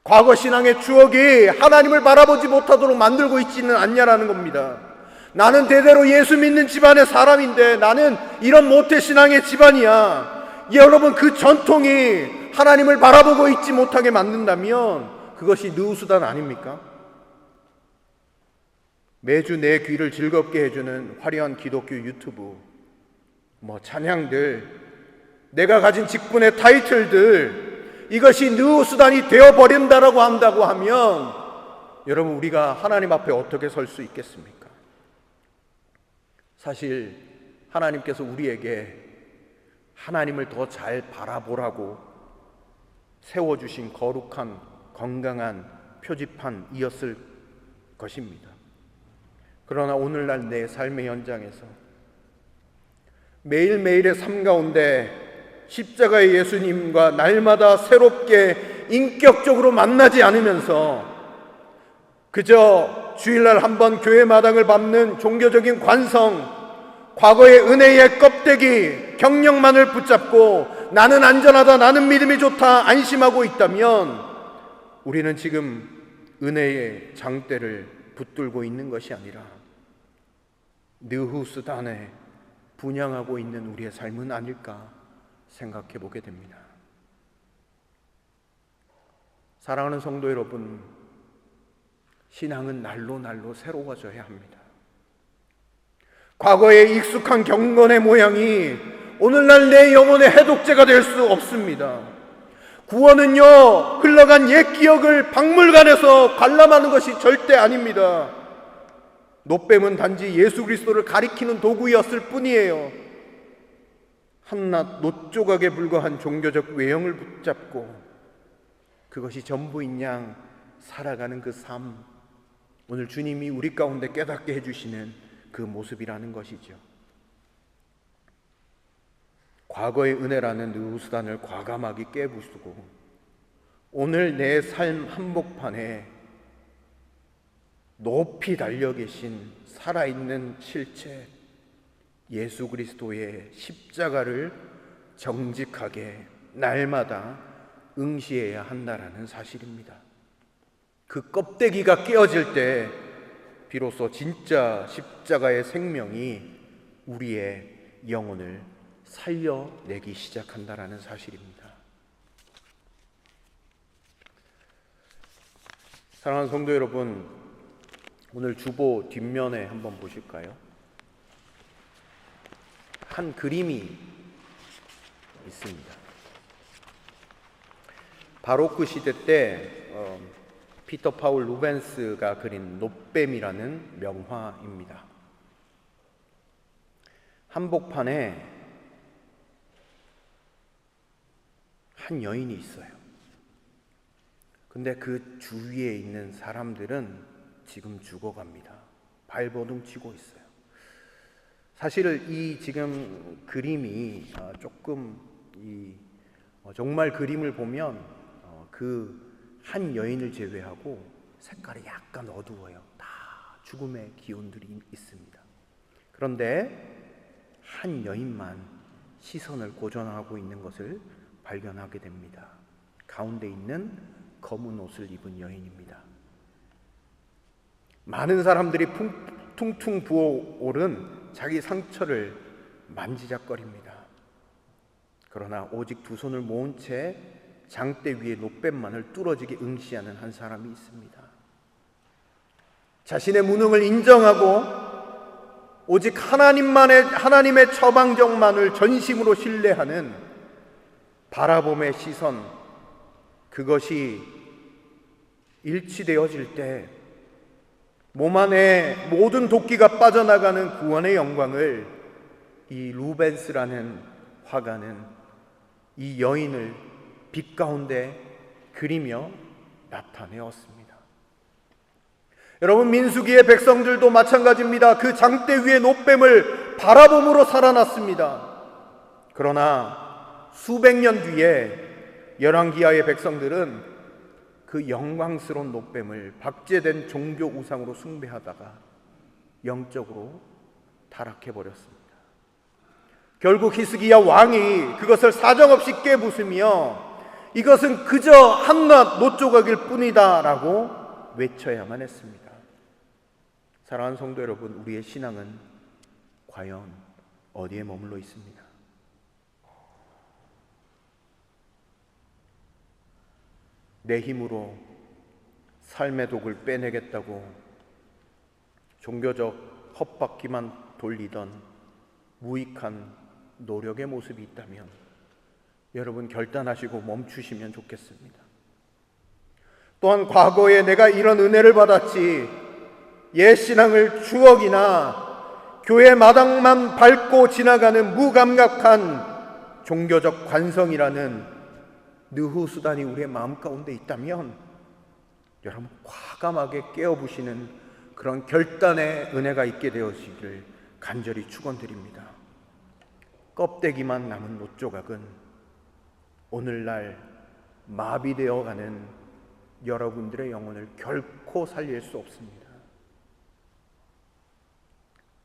과거 신앙의 추억이 하나님을 바라보지 못하도록 만들고 있지는 않냐라는 겁니다. 나는 대대로 예수 믿는 집안의 사람인데 나는 이런 모태신앙의 집안이야. 여러분, 그 전통이 하나님을 바라보고 있지 못하게 만든다면 그것이 느후수단 아닙니까? 매주 내 귀를 즐겁게 해주는 화려한 기독교 유튜브, 찬양들, 내가 가진 직분의 타이틀들, 이것이 느후수단이 되어버린다라고 한다고 하면 여러분, 우리가 하나님 앞에 어떻게 설 수 있겠습니까? 사실 하나님께서 우리에게 하나님을 더 잘 바라보라고 세워주신 거룩한 건강한 표지판이었을 것입니다. 그러나 오늘날 내 삶의 현장에서 매일매일의 삶 가운데 십자가의 예수님과 날마다 새롭게 인격적으로 만나지 않으면서 그저 주일날 한번 교회 마당을 밟는 종교적인 관성, 과거의 은혜의 껍데기, 경력만을 붙잡고 나는 안전하다, 나는 믿음이 좋다 안심하고 있다면 우리는 지금 은혜의 장대를 붙들고 있는 것이 아니라 느후수단에 분양하고 있는 우리의 삶은 아닐까 생각해 보게 됩니다. 사랑하는 성도 여러분, 신앙은 날로 날로 새로워져야 합니다. 과거의 익숙한 경건의 모양이 오늘날 내 영혼의 해독제가 될 수 없습니다. 구원은요, 흘러간 옛 기억을 박물관에서 관람하는 것이 절대 아닙니다. 노뱀은 단지 예수 그리스도를 가리키는 도구였을 뿐이에요. 한낱 노조각에 불과한 종교적 외형을 붙잡고 그것이 전부인 양 살아가는 그 삶, 오늘 주님이 우리 가운데 깨닫게 해주시는 그 모습이라는 것이죠. 과거의 은혜라는 느후수단을 과감하게 깨부수고 오늘 내 삶 한복판에 높이 달려 계신 살아있는 실체 예수 그리스도의 십자가를 정직하게 날마다 응시해야 한다라는 사실입니다. 그 껍데기가 깨어질 때 비로소 진짜 십자가의 생명이 우리의 영혼을 살려내기 시작한다라는 사실입니다. 사랑하는 성도 여러분, 오늘 주보 뒷면에 한번 보실까요? 한 그림이 있습니다. 바로크 시대 때 피터 파울 루벤스가 그린 노뱀이라는 명화입니다. 한복판에 한 여인이 있어요. 근데 그 주위에 있는 사람들은 지금 죽어갑니다. 발버둥 치고 있어요. 사실 이 지금 그림이 조금 정말 그림을 보면 그 한 여인을 제외하고 색깔이 약간 어두워요. 다 죽음의 기운들이 있습니다. 그런데 한 여인만 시선을 고정하고 있는 것을 발견하게 됩니다. 가운데 있는 검은 옷을 입은 여인입니다. 많은 사람들이 퉁퉁 부어오른 자기 상처를 만지작거립니다. 그러나 오직 두 손을 모은 채 장대 위에 노뱀만을 뚫어지게 응시하는 한 사람이 있습니다. 자신의 무능을 인정하고 오직 하나님의 처방정만을 전심으로 신뢰하는 바라봄의 시선, 그것이 일치되어질 때 몸 안에 모든 도끼가 빠져나가는 구원의 영광을 이 루벤스라는 화가는 이 여인을 빛 가운데 그리며 나타내었습니다. 여러분, 민수기의 백성들도 마찬가지입니다. 그 장대 위의 노뱀을 바라봄으로 살아났습니다. 그러나 수백 년 뒤에 열왕기하의 백성들은 그 영광스러운 노뱀을 박제된 종교 우상으로 숭배하다가 영적으로 타락해버렸습니다. 결국 히스기야 왕이 그것을 사정없이 깨부수며 이것은 그저 한낱 노조각일 뿐이다 라고 외쳐야만 했습니다. 사랑하는 성도 여러분, 우리의 신앙은 과연 어디에 머물러 있습니다? 내 힘으로 삶의 독을 빼내겠다고 종교적 헛바퀴만 돌리던 무익한 노력의 모습이 있다면 여러분 결단하시고 멈추시면 좋겠습니다. 또한 과거에 내가 이런 은혜를 받았지, 옛 신앙을 추억이나 교회 마당만 밟고 지나가는 무감각한 종교적 관성이라는 느후수단이 우리의 마음 가운데 있다면 여러분 과감하게 깨어부시는 그런 결단의 은혜가 있게 되어지기를 간절히 축원드립니다. 껍데기만 남은 노조각은 오늘날 마비되어가는 여러분들의 영혼을 결코 살릴 수 없습니다.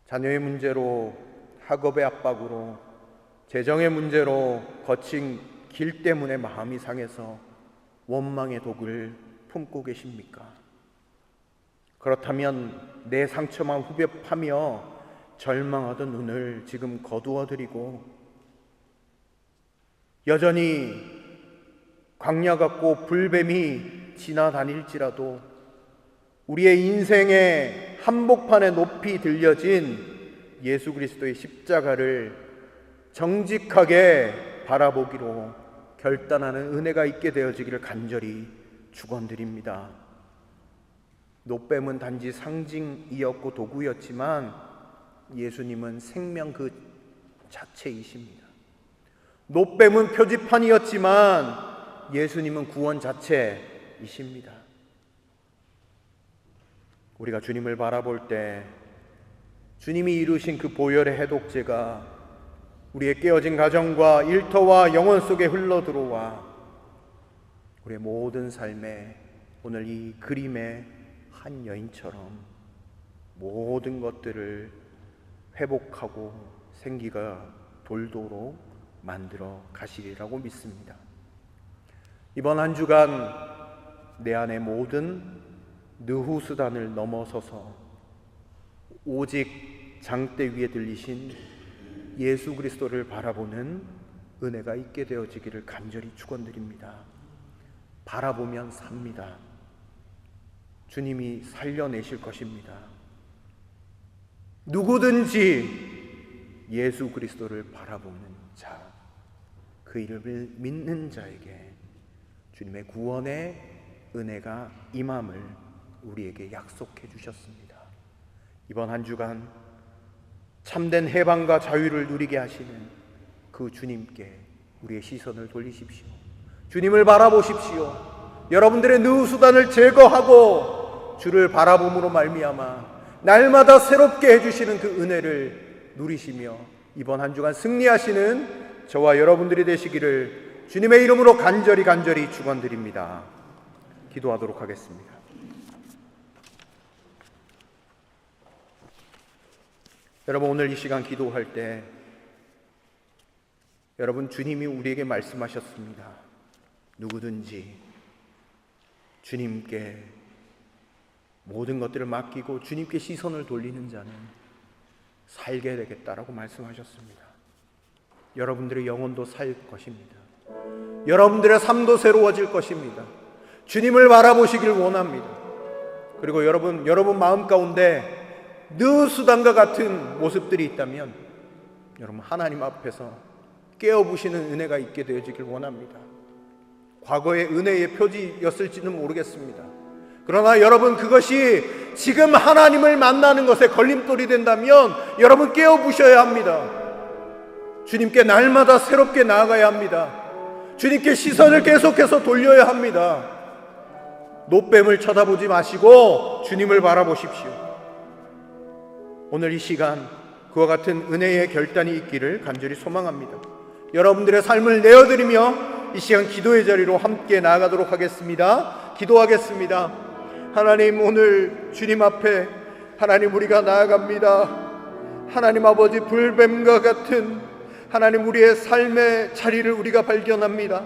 자녀의 문제로, 학업의 압박으로, 재정의 문제로 거친 길 때문에 마음이 상해서 원망의 독을 품고 계십니까? 그렇다면 내 상처만 후벼 파며 절망하던 눈을 지금 거두어드리고 여전히 광야 같고 불뱀이 지나다닐지라도 우리의 인생의 한복판에 높이 들려진 예수 그리스도의 십자가를 정직하게 바라보기로 결단하는 은혜가 있게 되어지기를 간절히 축원드립니다. 노뱀은 단지 상징이었고 도구였지만 예수님은 생명 그 자체이십니다. 노뱀은 표지판이었지만 예수님은 구원 자체이십니다. 우리가 주님을 바라볼 때 주님이 이루신 그 보혈의 해독제가 우리의 깨어진 가정과 일터와 영혼 속에 흘러들어와 우리의 모든 삶에 오늘 이 그림의 한 여인처럼 모든 것들을 회복하고 생기가 돌도록 만들어 가시리라고 믿습니다. 이번 한 주간 내 안의 모든 느후수단을 넘어서서 오직 장대 위에 들리신 예수 그리스도를 바라보는 은혜가 있게 되어지기를 간절히 축원드립니다. 바라보면 삽니다. 주님이 살려내실 것입니다. 누구든지 예수 그리스도를 바라보는 자, 그 이름을 믿는 자에게 주님의 구원의 은혜가 임함을 우리에게 약속해 주셨습니다. 이번 한 주간 참된 해방과 자유를 누리게 하시는 그 주님께 우리의 시선을 돌리십시오. 주님을 바라보십시오. 여러분들의 느수단을 제거하고 주를 바라봄으로 말미암아 날마다 새롭게 해주시는 그 은혜를 누리시며 이번 한 주간 승리하시는 저와 여러분들이 되시기를 주님의 이름으로 간절히 축원드립니다. 기도하도록 하겠습니다. 여러분, 오늘 이 시간 기도할 때 여러분, 주님이 우리에게 말씀하셨습니다. 누구든지 주님께 모든 것들을 맡기고 주님께 시선을 돌리는 자는 살게 되겠다라고 말씀하셨습니다. 여러분들의 영혼도 살 것입니다. 여러분들의 삶도 새로워질 것입니다. 주님을 바라보시길 원합니다. 그리고 여러분 마음 가운데 느수단과 같은 모습들이 있다면 여러분 하나님 앞에서 깨어부시는 은혜가 있게 되어지길 원합니다. 과거의 은혜의 표지였을지는 모르겠습니다. 그러나 여러분, 그것이 지금 하나님을 만나는 것에 걸림돌이 된다면 여러분 깨어부셔야 합니다. 주님께 날마다 새롭게 나아가야 합니다. 주님께 시선을 계속해서 돌려야 합니다. 노뱀을 쳐다보지 마시고 주님을 바라보십시오. 오늘 이 시간 그와 같은 은혜의 결단이 있기를 간절히 소망합니다. 여러분들의 삶을 내어드리며 이 시간 기도의 자리로 함께 나아가도록 하겠습니다. 기도하겠습니다. 하나님, 오늘 주님 앞에 하나님 우리가 나아갑니다. 하나님 아버지, 불뱀과 같은 하나님 우리의 삶의 자리를 우리가 발견합니다.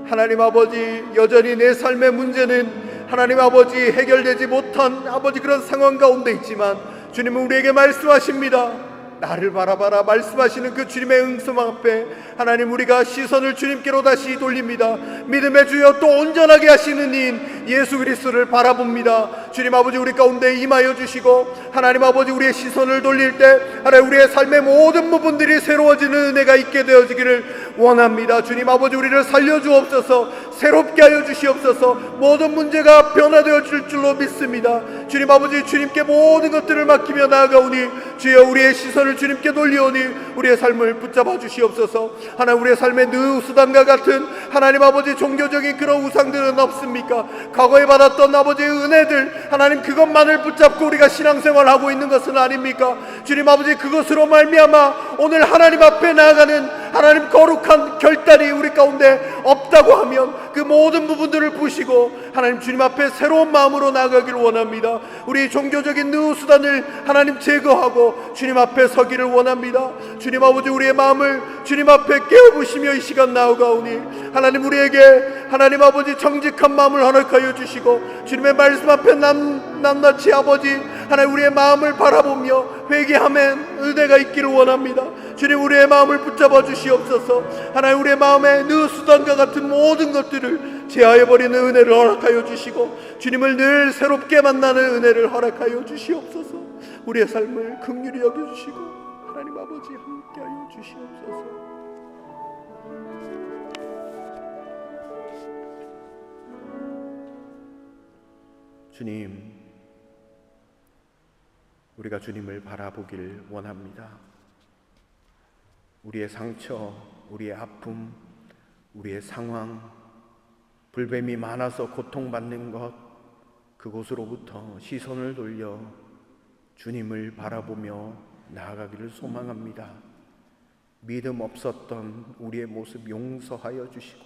하나님 아버지, 여전히 내 삶의 문제는 하나님 아버지 해결되지 못한 아버지 그런 상황 가운데 있지만 주님은 우리에게 말씀하십니다. 나를 바라봐라 말씀하시는 그 주님의 응성 앞에 하나님 우리가 시선을 주님께로 다시 돌립니다. 믿음의 주여 또 온전하게 하시는 인 예수 그리스도를 바라봅니다. 주님 아버지, 우리 가운데 임하여 주시고 하나님 아버지 우리의 시선을 돌릴 때 하나님 우리의 삶의 모든 부분들이 새로워지는 은혜가 있게 되어지기를 원합니다. 주님 아버지, 우리를 살려주옵소서. 새롭게 하여 주시옵소서. 모든 문제가 변화되어 줄 줄로 믿습니다. 주님 아버지, 주님께 모든 것들을 맡기며 나아가오니 주여 우리의 시선을 주님께 돌리오니 우리의 삶을 붙잡아 주시옵소서. 하나님, 우리의 삶의 느수단과 같은 하나님 아버지 종교적인 그런 우상들은 없습니까? 과거에 받았던 아버지의 은혜들 하나님 그것만을 붙잡고 우리가 신앙생활하고 있는 것은 아닙니까? 주님 아버지, 그것으로 말미암아 오늘 하나님 앞에 나아가는 하나님 거룩한 결단이 우리 가운데 없다고 하면 그 모든 부분들을 부시고 하나님 주님 앞에 새로운 마음으로 나아가기를 원합니다. 우리 종교적인 느수단을 하나님 제거하고 주님 앞에 서기를 원합니다. 주님 아버지, 우리의 마음을 주님 앞에 깨어부시며 이 시간 나아가오니 하나님 우리에게 하나님 아버지 정직한 마음을 허락하여 주시고 주님의 말씀 앞에 낱낱이 아버지 하나님 우리의 마음을 바라보며 회개하면 은혜가 있기를 원합니다. 주님, 우리의 마음을 붙잡아 주시옵소서. 하나님 우리의 마음에 느수단과 같은 모든 것들을 제하여버리는 은혜를 허락하여 주시고 주님을 늘 새롭게 만나는 은혜를 허락하여 주시옵소서. 우리의 삶을 긍휼히 여겨주시고 하나님 아버지 함께하여 주시옵소서. 주님, 우리가 주님을 바라보길 원합니다. 우리의 상처, 우리의 아픔, 우리의 상황, 불뱀이 많아서 고통받는 것, 그곳으로부터 시선을 돌려 주님을 바라보며 나아가기를 소망합니다. 믿음 없었던 우리의 모습 용서하여 주시고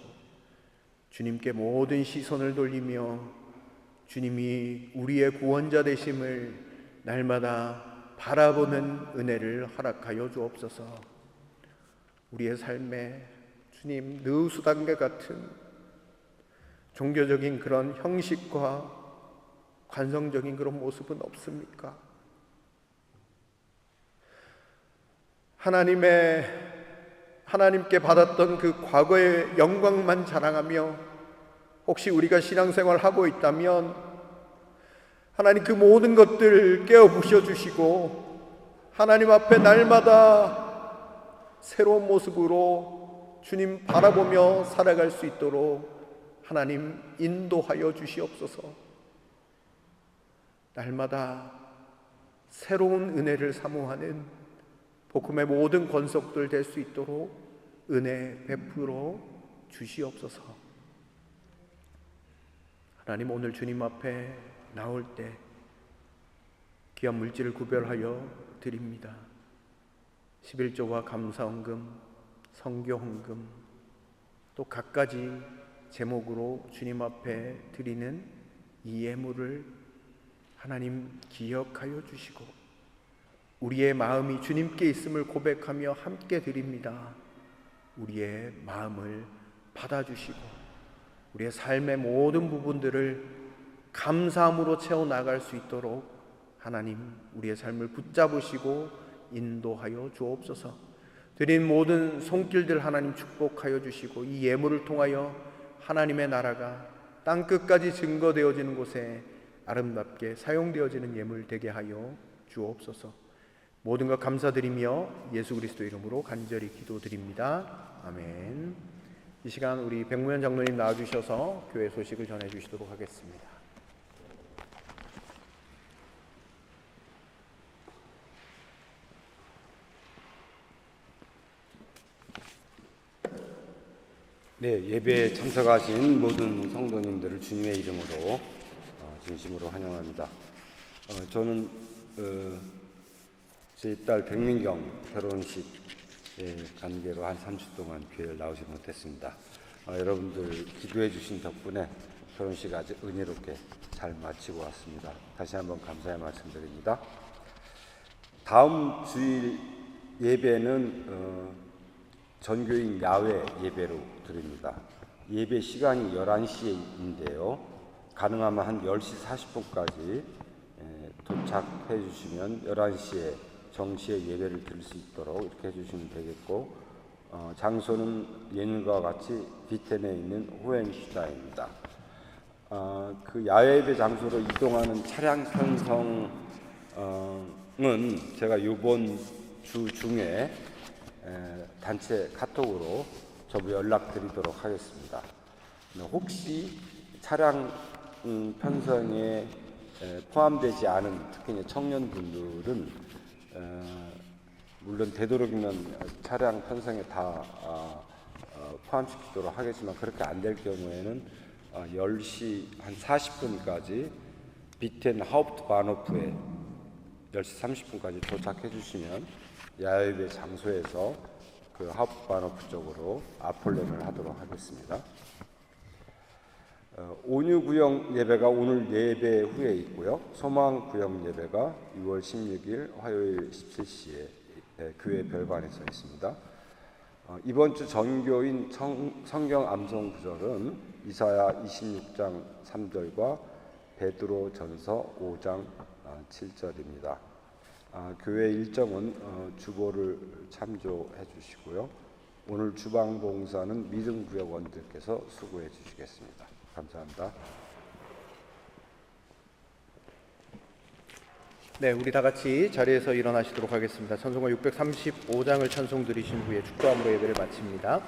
주님께 모든 시선을 돌리며 주님이 우리의 구원자 되심을 날마다 바라보는 은혜를 허락하여 주옵소서. 우리의 삶에 주님 느수단과 같은 종교적인 그런 형식과 관성적인 그런 모습은 없습니까? 하나님께 받았던 그 과거의 영광만 자랑하며 혹시 우리가 신앙생활을 하고 있다면 하나님 그 모든 것들 깨어부셔 주시고 하나님 앞에 날마다 새로운 모습으로 주님 바라보며 살아갈 수 있도록 하나님 인도하여 주시옵소서. 날마다 새로운 은혜를 사모하는 복음의 모든 권속들 될 수 있도록 은혜 베풀어 주시옵소서. 하나님, 오늘 주님 앞에 나올 때 귀한 물질을 구별하여 드립니다. 11조와 감사헌금, 성교헌금, 또 갖가지 제목으로 주님 앞에 드리는 이 예물을 하나님 기억하여 주시고 우리의 마음이 주님께 있음을 고백하며 함께 드립니다. 우리의 마음을 받아주시고 우리의 삶의 모든 부분들을 감사함으로 채워나갈 수 있도록 하나님 우리의 삶을 붙잡으시고 인도하여 주옵소서. 드린 모든 손길들 하나님 축복하여 주시고 이 예물을 통하여 하나님의 나라가 땅끝까지 증거되어지는 곳에 아름답게 사용되어지는 예물 되게 하여 주옵소서. 모든 것 감사드리며 예수 그리스도 이름으로 간절히 기도드립니다. 아멘. 이 시간 우리 백무현 장로님 나와주셔서 교회 소식을 전해주시도록 하겠습니다. 네, 예배에 참석하신 모든 성도님들을 주님의 이름으로 진심으로 환영합니다. 저는 제 딸 백민경 결혼식 관계로 한 3주 동안 교회를 나오지 못했습니다. 여러분들 기도해 주신 덕분에 결혼식 아주 은혜롭게 잘 마치고 왔습니다. 다시 한번 감사의 말씀드립니다. 다음 주일 예배는 전교인 야외 예배로 드립니다. 예배 시간이 11시인데요. 가능하면 한 10시 40분까지 도착해 주시면 11시에 정시에 예배를 드릴 수 있도록 이렇게 해주시면 되겠고, 장소는 예능과 같이 비텐에 있는 호헨슈타입니다. 그 야외 예배 장소로 이동하는 차량 편성은 제가 이번 주 중에 단체 카톡으로 저부 연락드리도록 하겠습니다. 혹시 차량 편성에 포함되지 않은 특히 청년분들은 물론 되도록이면 차량 편성에 다 포함시키도록 하겠지만 그렇게 안 될 경우에는 10시 한 40분까지 비텐 하uptbahnhof에 10시 30분까지 도착해 주시면 야외 장소에서 그 하uptbahnhof 쪽으로 아폴렘을 하도록 하겠습니다. 온유 구역 예배가 오늘 예배 후에 있고요. 소망 구역 예배가 6월 16일 화요일 17시에 교회 별관에서 있습니다. 이번 주 전교인 성경 암송 구절은 이사야 26장 3절과 베드로 전서 5장 7절입니다. 교회 일정은 주보를 참조해 주시고요. 오늘 주방 봉사는 믿음 구역원들께서 수고해 주시겠습니다. 감사합니다. 네, 우리 다 같이 자리에서 일어나시도록 하겠습니다. 찬송가 635장을 찬송 드리신 후에 축도함으로 예배를 마칩니다.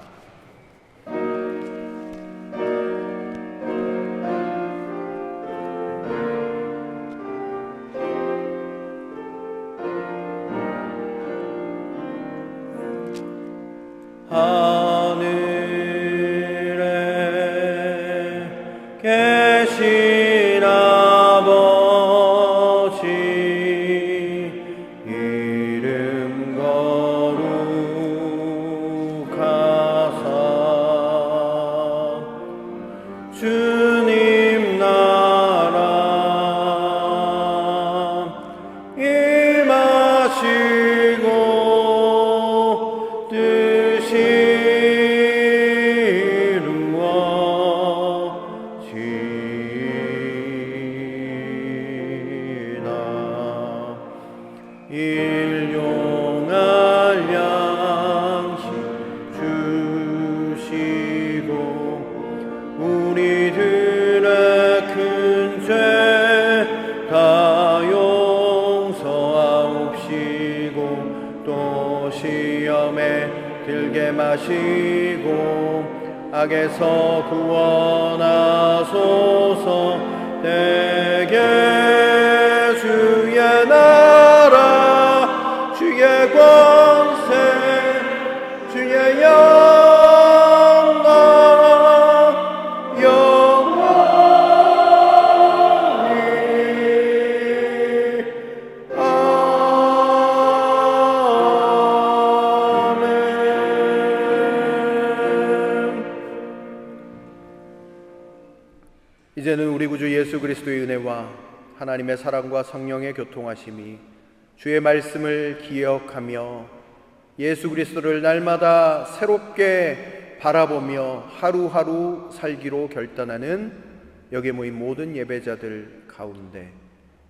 계신 아버지 이름 거룩하사 주님 나라 임하시고 뜻이 일용할 양식 주시고 우리들의 큰 죄 다 용서하옵시고 또 시험에 길게 마시고 악에서 구원하소서. 내게 주의 나라 주의 권세 주의 영광 영원히 아멘. 이제는 우리 구주 예수 그리스도의 은혜와 하나님의 사랑과 성령의 교통하심이 주의 말씀을 기억하며 예수 그리스도를 날마다 새롭게 바라보며 하루하루 살기로 결단하는 여기 모인 모든 예배자들 가운데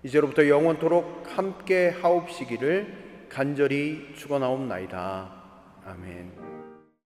이제로부터 영원토록 함께 하옵시기를 간절히 축원하옵나이다. 아멘.